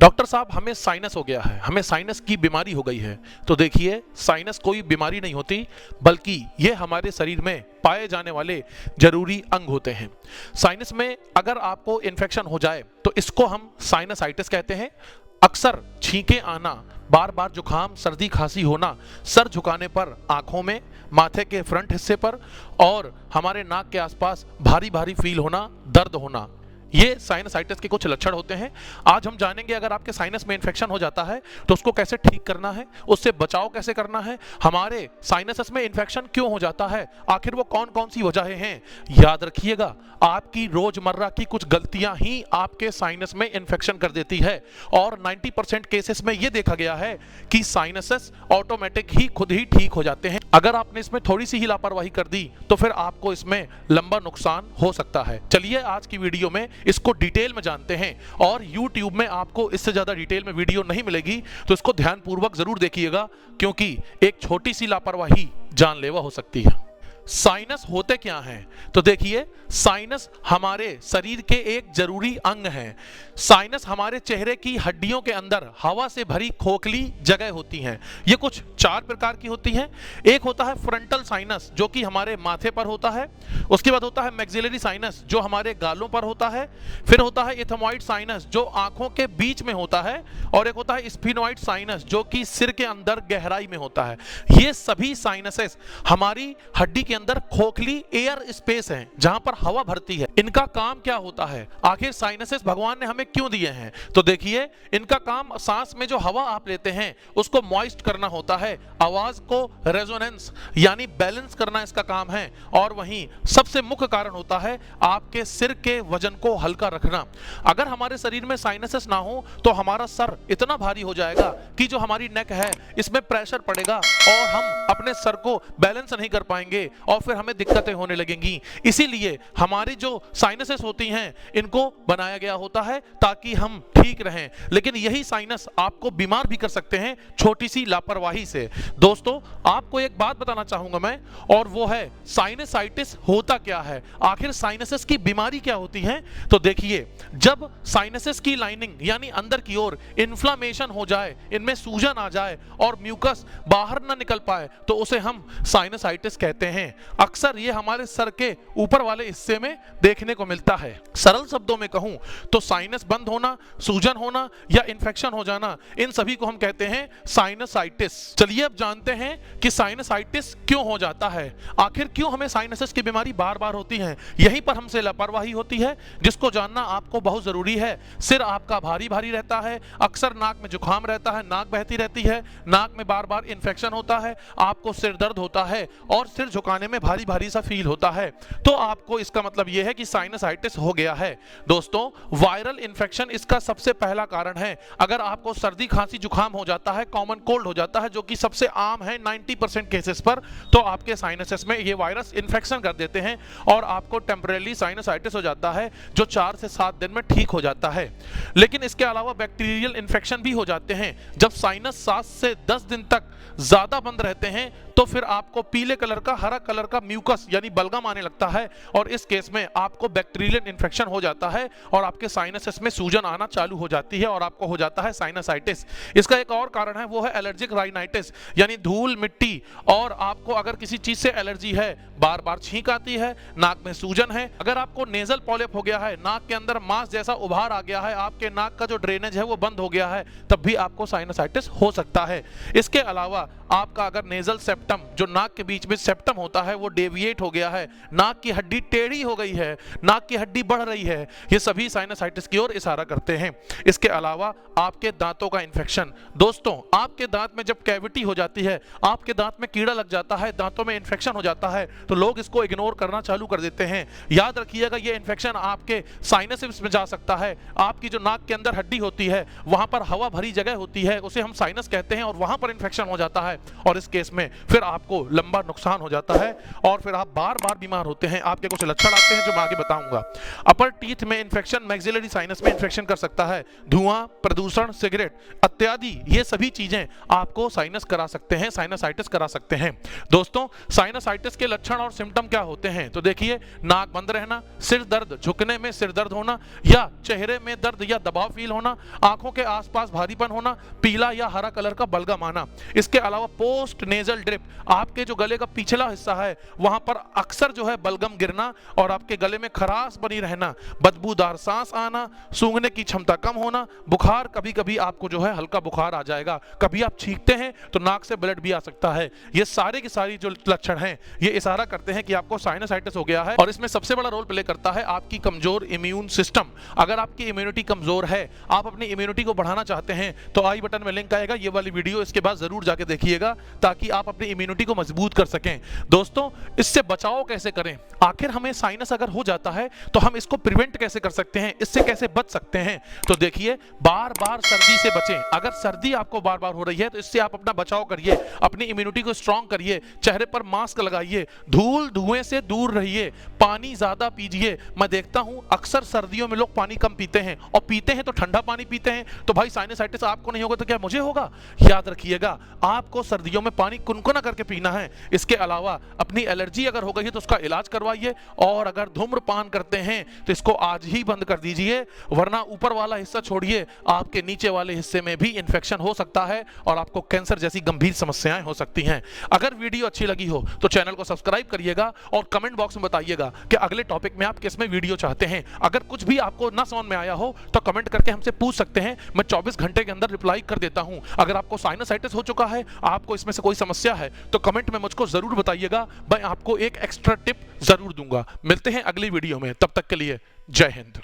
Doctor साहब हमें sinus हो गया है, हमें साइनस की बीमारी हो गई है। तो देखिए, साइनस कोई बीमारी नहीं होती, बल्कि ये हमारे शरीर में पाए जाने वाले जरूरी अंग होते हैं। साइनस में अगर आपको इन्फेक्शन हो जाए तो इसको हम साइनसाइटिस कहते हैं। अक्सर छींके आना, बार बार जुकाम, सर्दी, खांसी होना, सर झुकाने पर, आंखों में, माथे के फ्रंट हिस्से पर और हमारे नाक के आसपास भारी भारी फील होना, दर्द होना, ये साइनसाइटिस के कुछ लक्षण होते हैं। आज हम जानेंगे अगर आपके साइनस में इन्फेक्शन हो जाता है तो उसको कैसे ठीक करना है, उससे बचाव कैसे करना है, हमारे साइनस में इन्फेक्शन क्यों हो जाता है, आखिर वो कौन कौन सी वजहें हैं। याद रखिएगा, आपकी रोजमर्रा की कुछ गलतियां ही आपके साइनस में इन्फेक्शन कर देती है और 90% केसेस में ये देखा गया है कि साइनसेस ऑटोमेटिक ही खुद ही ठीक हो जाते हैं। अगर आपने इसमें थोड़ी सी ही लापरवाही कर दी तो फिर आपको इसमें लंबा नुकसान हो सकता है। चलिए आज की वीडियो में इसको डिटेल में जानते हैं और YouTube में आपको इससे ज्यादा डिटेल में वीडियो नहीं मिलेगी, तो इसको ध्यानपूर्वक जरूर देखिएगा, क्योंकि एक छोटी सी लापरवाही जानलेवा हो सकती है। साइनस होते क्या हैं? तो देखिए, साइनस हमारे शरीर के एक जरूरी अंग हैं। साइनस हमारे चेहरे की हड्डियों के अंदर हवा से भरी खोखली जगह होती हैं। ये कुछ 4 प्रकार की होती हैं। एक होता है फ्रंटल साइनस, जो कि हमारे माथे पर होता है। उसके बाद होता है मैक्सिलरी साइनस, जो हमारे गालों पर होता है। फिर होता है एथमॉइड साइनस, जो आंखों के बीच में होता है। और एक होता है स्फिनॉइड साइनस, जो कि सिर के अंदर गहराई में होता है। ये सभी साइनसेस हमारी हड्डी के अंदर खोखली एयर स्पेस है जहां पर हवा भरती है। इनका काम क्या होता है? आखिर साइनसेस भगवान ने हमें क्यों दिए हैं? तो देखिए, इनका काम सांस में जो हवा आप लेते हैं उसको मॉइस्ट करना होता है, आवाज को रेजोनेंस यानी बैलेंस करना इसका काम है। और वहीं सबसे मुख्य कारण होता है आपके सिर के वजन को हल्का रखना। अगर हमारे शरीर में साइनसेस ना हो तो हमारा सर इतना भारी हो जाएगा कि जो हमारी नेक है इसमें प्रेशर पड़ेगा और हम अपने सर को बैलेंस नहीं कर पाएंगे और फिर हमें दिक्कतें होने लगेंगी। इसीलिए हमारी जो साइनसेस होती हैं इनको बनाया गया होता है ताकि हम ठीक रहें, लेकिन यही साइनस आपको बीमार भी कर सकते हैं छोटी सी लापरवाही से। दोस्तों, आपको एक बात बताना चाहूंगा मैं, और वो है साइनसाइटिस होता क्या है, आखिर साइनसेस की बीमारी क्या होती है। तो देखिए, जब साइनसेस की लाइनिंग यानी अंदर की ओर इन्फ्लामेशन हो जाए, इनमें सूजन आ जाए और म्यूकस बाहर ना निकल पाए तो उसे हम साइनसाइटिस कहते हैं। अक्सर ये हमारे सर के ऊपर वाले हिस्से में देखने को मिलता है। सरल शब्दों में कहूं तो साइनस बंद होना, सूजन होना या इन्फेक्शन हो जाना, इन सभी को हम कहते हैं साइनसाइटिस। चलिए अब जानते हैं कि साइनसाइटिस क्यों हो जाता है, आखिर क्यों हमें साइनसेस की बीमारी बार बार होती है। यहीं पर हमसे लापरवाही होती है, जिसको जानना आपको बहुत जरूरी है। सिर आपका भारी भारी रहता है, अक्सर नाक में जुकाम रहता है, नाक बहती रहती है, नाक में बार बार इन्फेक्शन होता है, आपको सिर दर्द होता है और सिर झुकाने में भारी भारी सा फील होता है, तो आपको इसका मतलब यह है कि साइनसाइटिस हो गया है। दोस्तों, वायरल इन्फेक्शन इसका सबसे पहला कारण है। अगर आपको सर्दी, खांसी, जुकाम हो जाता है, कॉमन कोल्ड हो जाता है, जो कि सबसे आम है 90% केसेस पर, तो आपके साइनसेस में ये वायरस इन्फेक्शन कर देते हैं और आपको टेम्परेरी साइनसाइटिस हो जाता है, जो 4 से 7 दिन में ठीक हो जाता है। लेकिन इसके अलावा बैक्टीरियल इन्फेक्शन भी हो जाते हैं। जब साइनस 7 से 10 दिन तक ज्यादा बंद रहते हैं तो फिर आपको पीले कलर का, हरा कलर का म्यूकस यानी बलगम आने लगता है और इस केस में आपको बैक्टीरियल इन्फेक्शन हो जाता है और आपके साइनसेस में सूजन आना चालू हो जाती है और आपको हो जाता है साइनसाइटिस। इसका एक और कारण है, वो है एलर्जिक राइनाइटिस, यानी धूल, मिट्टी, और आपको अगर किसी चीज से एलर्जी है, बार बार छींक आती है, नाक में सूजन है, अगर आपको नेजल पॉलिप हो गया है, नाक के अंदर मांस जैसा उभार आ गया है, आपके नाक का जो ड्रेनेज है वो बंद हो गया है, तब भी आपको साइनसाइटिस हो सकता है। इसके अलावा आपका अगर नेजल सेप्टम, जो नाक के बीच में सेप्टम होता है, वो डेविएट हो गया है, नाक की हड्डी टेढ़ी हो गई है, नाक की हड्डी बढ़ रही है, ये सभी साइनसाइटिस की ओर इशारा करते हैं। इसके अलावा आपके दांतों का इन्फेक्शन। दोस्तों, आपके दांत में जब कैविटी हो जाती है, आपके दांत में कीड़ा लग जाता है, दांतों में इन्फेक्शन हो जाता है, तो लोग इसको इग्नोर करना चालू कर देते हैं। याद रखिएगा, ये इन्फेक्शन आपके साइनसेस में जा सकता है। आपकी जो नाक के अंदर हड्डी होती है वहां पर हवा भरी जगह होती है, उसे हम साइनस कहते हैं, और वहां पर इन्फेक्शन हो जाता है और इस केस में फिर आपको लंबा नुकसान हो जाता है और फिर आप बार बार बीमार होते हैं। आपके कुछ लक्षण आते हैं जो मैं आगे बताऊंगा। अपर टीथ में इन्फेक्शन मैक्सिलरी साइनस में इन्फेक्शन कर सकता है। धुआं, प्रदूषण, सिगरेट इत्यादि ये सभी चीजें आपको साइनस करा सकते हैं, साइनसाइटिस करा सकते हैं। दोस्तों, साइनसाइटिस के लक्षण और सिम्टम क्या होते हैं? तो देखिए, नाक बंद रहना, सिर दर्द, झुकने में सिर दर्द होना या चेहरे में दर्द या दबाव फील होना, आंखों के आसपास भारीपन होना, पीला या हरा कलर का बलगम आना। इसके अलावा पोस्ट नेजल ड्रिप, आपके जो गले का पिछला हिस्सा है वहां पर अक्सर जो है बलगम गिरना और आपके गले में खराश बनी रहना, बदबूदार सांस आना, सूंघने की क्षमता कम होना, बुखार, कभी कभी आपको जो है हल्का बुखार आ जाएगा, कभी आप छींकते हैं तो नाक से ब्लड भी आ सकता है। ये सारे की सारी जो लक्षण हैं ये इशारा करते हैं कि आपको साइनसाइटिस हो गया है। और इसमें सबसे बड़ा रोल प्ले करता है आपकी कमजोर इम्यून सिस्टम। अगर आपकी इम्यूनिटी कमजोर है, आप अपनी इम्यूनिटी को बढ़ाना चाहते हैं तो आई बटन में लिंक आएगा, ये वाली वीडियो इसके बाद जरूर जाके देखिएगा ताकि आप अपनी इम्यूनिटी को मजबूत कर सकें। दोस्तों, इससे बचाव कैसे करें? आखिर हमें साइनस अगर हो जाता है तो हम इसको प्रिवेंट कैसे कर सकते हैं, इससे कैसे बच सकते हैं? तो देखिए, बार बार सर्दी से बचें। अगर सर्दी आपको बार बार हो रही है तो इससे आप अपना बचाव करिए, अपनी इम्यूनिटी को स्ट्रांग करिए, चेहरे पर मास्क लगाइए, धूल धुएं से दूर रहिए, पानी ज्यादा पीजिए। मैं देखता हूं अक्सर सर्दियों में लोग पानी कम पीते हैं और पीते हैं तो ठंडा पानी पीते हैं। तो भाई, साइनसाइटिस आपको नहीं होगा तो क्या मुझे होगा? याद रखिएगा, आपको सर्दियों में पानी कुनकुना करके पीना है। इसके अलावा अपनी एलर्जी अगर हो गई है तो उसका इलाज करवाइए और अगर धूम्रपान करते हैं तो इसको आज ही बंद कर दीजिए, वरना ऊपर वाला हिस्सा छोड़िए, आपके नीचे वाले हिस्से में भी इंफेक्शन हो सकता है और आपको कैंसर जैसी गंभीर समस्याएं हो सकती हैं। अगर वीडियो अच्छी लगी हो तो चैनल को सब्सक्राइब करिएगा और कमेंट बॉक्स में बताइएगा कि अगले टॉपिक में आप किस में वीडियो चाहते हैं। अगर कुछ भी आपको ना समझ में आया हो तो कमेंट करके हमसे पूछ सकते हैं, मैं 24 घंटे के अंदर रिप्लाई कर देता हूं। अगर आपको साइनसाइटिस हो चुका है, आपको इसमें से कोई समस्या है तो कमेंट में मुझको जरूर बताइएगा, मैं आपको एक एक्स्ट्रा टिप जरूर दूंगा। मिलते हैं अगली वीडियो में, तब तक के लिए जय हिंद।